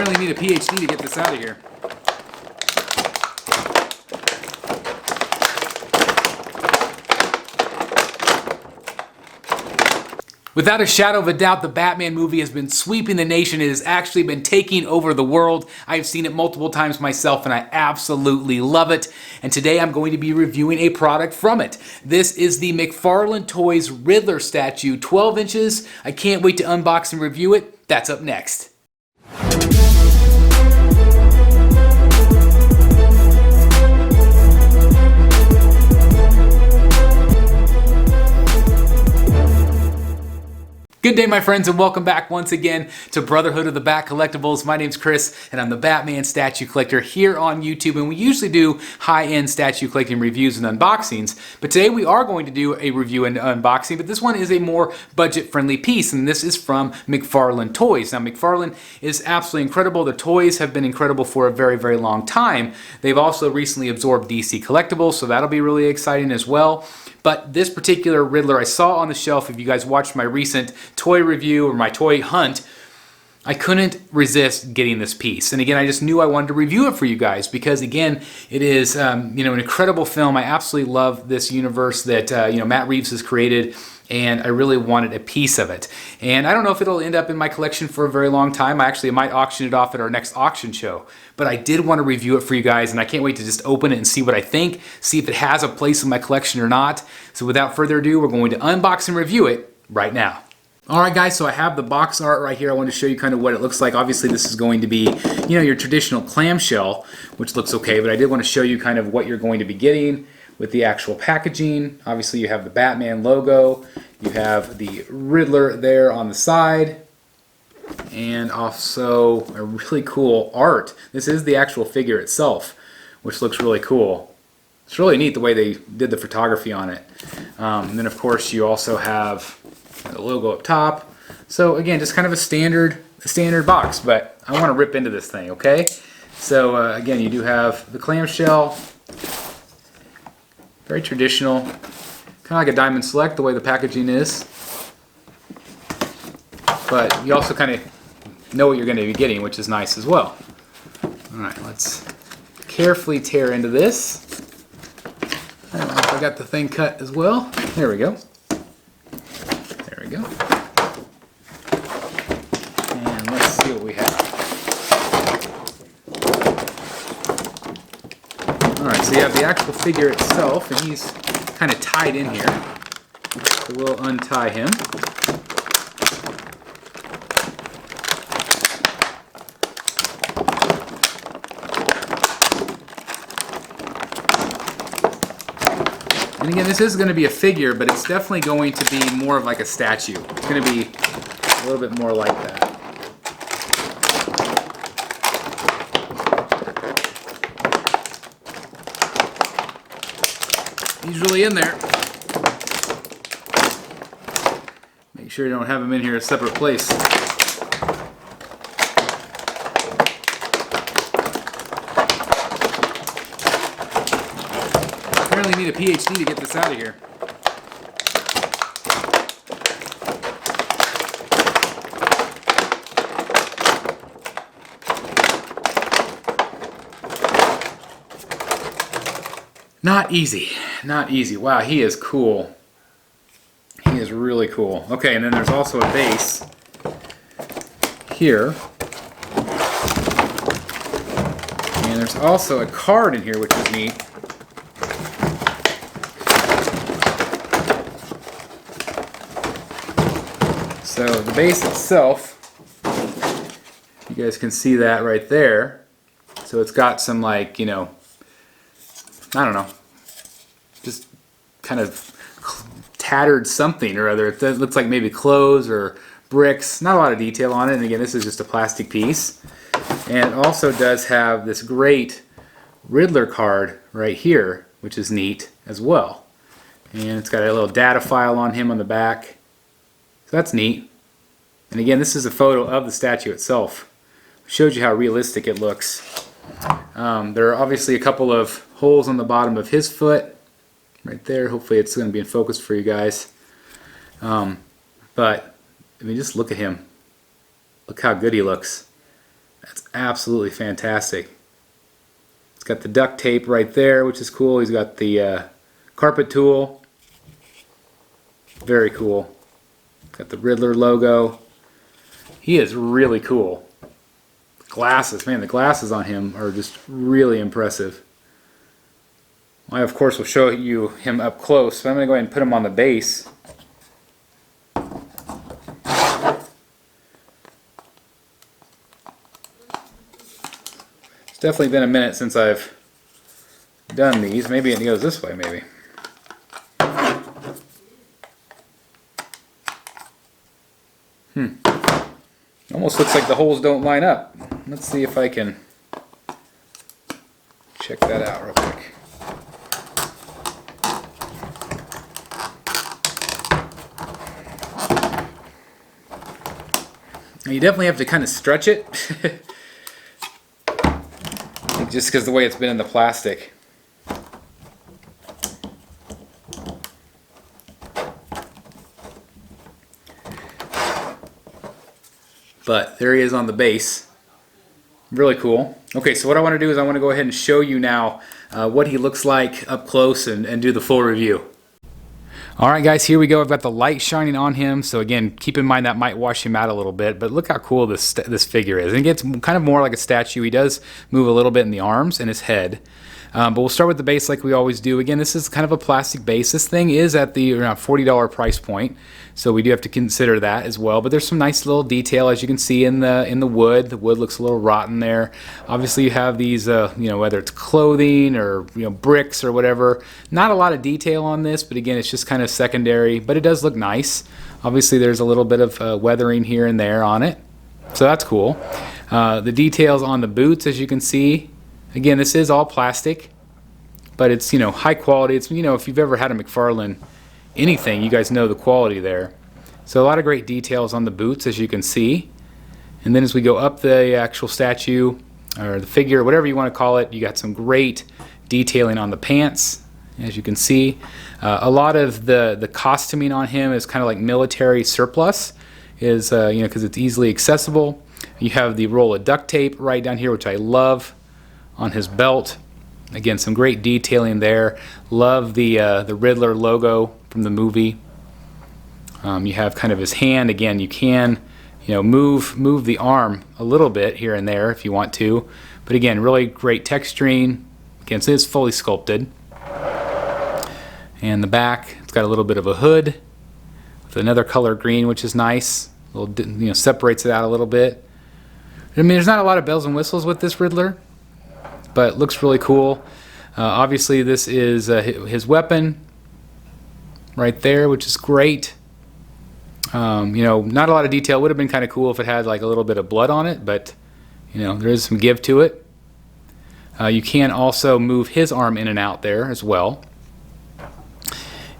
Apparently need a PhD to get this out of here. Without a shadow of a doubt, the Batman movie has been sweeping the nation. It has actually been taking over the world. I've seen it multiple times myself and I absolutely love it. And today I'm going to be reviewing a product from it. This is the McFarlane Toys Riddler statue, 12 inches. I can't wait to unbox and review it. That's up next. Good day, my friends, and welcome back once again to Brotherhood of the Bat Collectibles. My name's Chris, and I'm the Batman statue collector here on YouTube, and we usually do high-end statue collecting reviews and unboxings, but today we are going to do a review and unboxing, but this one is a more budget-friendly piece, and this is from McFarlane Toys. Now, McFarlane is absolutely incredible. The toys have been incredible for a very, very long time. They've also recently absorbed DC Collectibles, so that'll be really exciting as well. But this particular Riddler I saw on the shelf. If you guys watched my recent toy review or my toy hunt, I couldn't resist getting this piece. And again, I just knew I wanted to review it for you guys because, again, it is an incredible film. I absolutely love this universe that Matt Reeves has created, and I really wanted a piece of it. And I don't know if it'll end up in my collection for a very long time. I actually might auction it off at our next auction show. But I did want to review it for you guys, and I can't wait to just open it and see what I think, see if it has a place in my collection or not. So without further ado, we're going to unbox and review it right now. Alright guys, so I have the box art right here. I want to show you kind of what it looks like. Obviously this is going to be, your traditional clamshell, which looks okay, but I did want to show you kind of what you're going to be getting with the actual packaging. Obviously you have the Batman logo, you have the Riddler there on the side, and also a really cool art. This is the actual figure itself, which looks really cool. It's really neat the way they did the photography on it. And then of course you also have the logo up top. So again, just kind of a standard box, but I want to rip into this thing, okay? So again, you do have the clamshell, very traditional, kind of like a Diamond Select the way the packaging is. But you also kind of know what you're going to be getting, which is nice as well. Alright, let's carefully tear into this. I don't know if I got the thing cut as well. There we go. There we go. And let's see what we have. Alright, so you have the actual figure itself, and he's kind of tied in here. So we'll untie him. And again, this is going to be a figure, but it's definitely going to be more of like a statue. It's going to be a little bit more like that. He's really in there. Make sure you don't have him in here in a separate place. Apparently need a PhD to get this out of here. Not easy. Not easy. Wow, he is cool. He is really cool. Okay, and then there's also a base here. And there's also a card in here, which is neat. So the base itself, you guys can see that right there. So it's got some, like, I don't know, just kind of tattered something or other. It looks like maybe clothes or bricks. Not a lot of detail on it. And again, this is just a plastic piece. And it also does have this great Riddler card right here, which is neat as well. And it's got a little data file on him on the back. So that's neat. And again, this is a photo of the statue itself. It shows you how realistic it looks. There are obviously a couple of holes on the bottom of his foot right there. Hopefully it's going to be in focus for you guys. But I mean, just look at him. Look how good he looks. That's absolutely fantastic. It's got the duct tape right there, which is cool. He's got the carpet tool. Very cool. Got the Riddler logo. He is really cool. Glasses, man, the glasses on him are just really impressive. I, of course, will show you him up close, so I'm going to go ahead and put him on the base. It's definitely been a minute since I've done these. Maybe it goes this way, maybe. Almost looks like the holes don't line up. Let's see if I can check that out real quick. You definitely have to kind of stretch it, just because the way it's been in the plastic. But there he is on the base. Really cool. Okay, so what I want to do is I want to go ahead and show you now what he looks like up close and do the full review. Alright guys, here we go. I've got the light shining on him, so again, keep in mind that might wash him out a little bit, but look how cool this figure is. And it gets kind of more like a statue. He does move a little bit in the arms and his head. But we'll start with the base like we always do. Again, this is kind of a plastic base. This thing is at the around $40 price point, so we do have to consider that as well. But there's some nice little detail, as you can see in the wood. The wood looks a little rotten there. Obviously, you have these, whether it's clothing or bricks or whatever. Not a lot of detail on this, but again, it's just kind of secondary. But it does look nice. Obviously, there's a little bit of weathering here and there on it, so that's cool. The details on the boots, as you can see. Again, this is all plastic, but it's, high quality. It's, if you've ever had a McFarlane anything, you guys know the quality there. So a lot of great details on the boots, as you can see. And then as we go up the actual statue, or the figure, whatever you want to call it, you got some great detailing on the pants, as you can see. A lot of the costuming on him is kind of like military surplus, is because it's easily accessible. You have the roll of duct tape right down here, which I love, on his belt. Again, some great detailing there. Love the Riddler logo from the movie. You have kind of his hand. Again, you can move the arm a little bit here and there if you want to. But again, really great texturing. Again, so it's fully sculpted. And the back, it's got a little bit of a hood with another color green, which is nice. A little, separates it out a little bit. I mean, there's not a lot of bells and whistles with this Riddler, but looks really cool. Obviously, this is his weapon right there, which is great. Not a lot of detail. Would have been kind of cool if it had like a little bit of blood on it, but there is some give to it. You can also move his arm in and out there as well.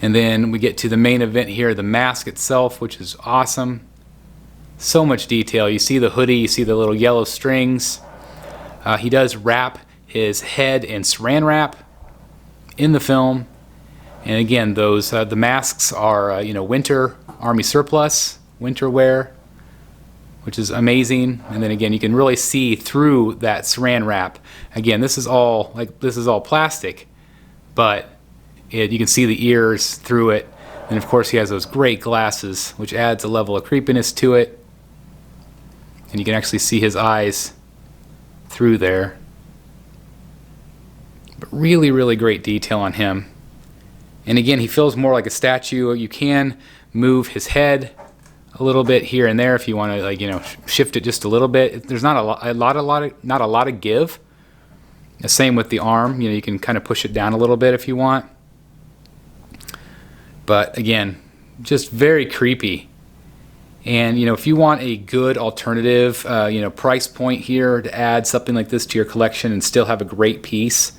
And then we get to the main event here, the mask itself, which is awesome. So much detail. You see the hoodie, you see the little yellow strings. He does wrap his head in saran wrap in the film, and again, those the masks are winter army surplus, winter wear, which is amazing. And then again, you can really see through that saran wrap. Again, this is all plastic, but you can see the ears through it. And of course, he has those great glasses, which adds a level of creepiness to it. And you can actually see his eyes through there. But really, really great detail on him. And again, he feels more like a statue. You can move his head a little bit here and there if you want to, shift it just a little bit. There's not a lot of give. The same with the arm. You can kind of push it down a little bit if you want. But again, just very creepy. And if you want a good alternative, price point here to add something like this to your collection and still have a great piece.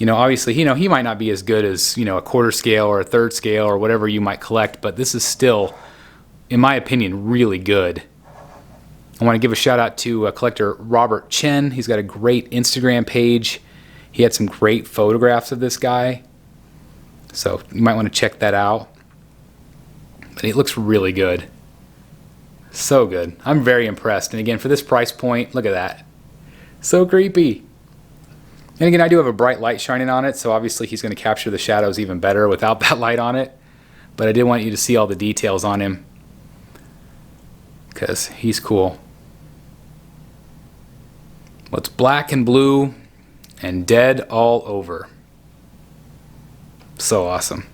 Obviously, he might not be as good as, a quarter scale or a third scale or whatever you might collect, but this is still, in my opinion, really good. I want to give a shout out to collector Robert Chen. He's got a great Instagram page. He had some great photographs of this guy, so you might want to check that out. But it looks really good. So good. I'm very impressed. And again, for this price point, look at that. So creepy. And again, I do have a bright light shining on it, so obviously he's going to capture the shadows even better without that light on it. But I did want you to see all the details on him, because he's cool. Well, it's black and blue and dead all over. So awesome.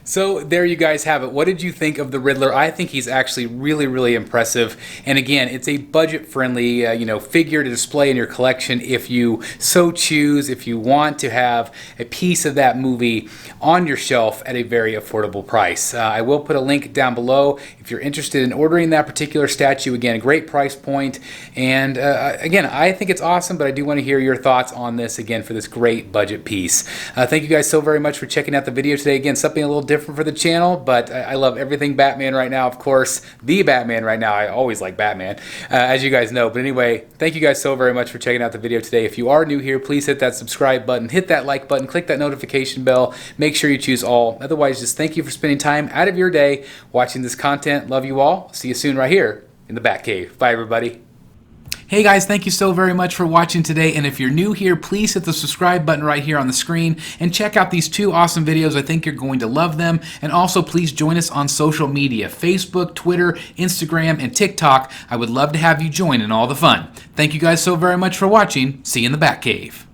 So there you guys have it. What did you think of the Riddler? I think he's actually really, really impressive. And again, it's a budget-friendly, figure to display in your collection if you so choose. If you want to have a piece of that movie on your shelf at a very affordable price. I will put a link down below if you're interested in ordering that particular statue. Again, a great price point. And again, I think it's awesome, but I do want to hear your thoughts on this again for this great budget piece. Thank you guys so very much for checking out the video today. Again, something a little different for the channel, but I love everything Batman right now. Of course, the Batman right now. I always like Batman, as you guys know. But anyway, thank you guys so very much for checking out the video today. If you are new here, please hit that subscribe button, hit that like button, click that notification bell. Make sure you choose all. Otherwise, just thank you for spending time out of your day watching this content. Love you all. See you soon right here in the Batcave. Bye, everybody. Hey guys, thank you so very much for watching today, and if you're new here, please hit the subscribe button right here on the screen and check out these two awesome videos. I think you're going to love them. And also please join us on social media, Facebook, Twitter, Instagram, and TikTok. I would love to have you join in all the fun. Thank you guys so very much for watching. See you in the Batcave.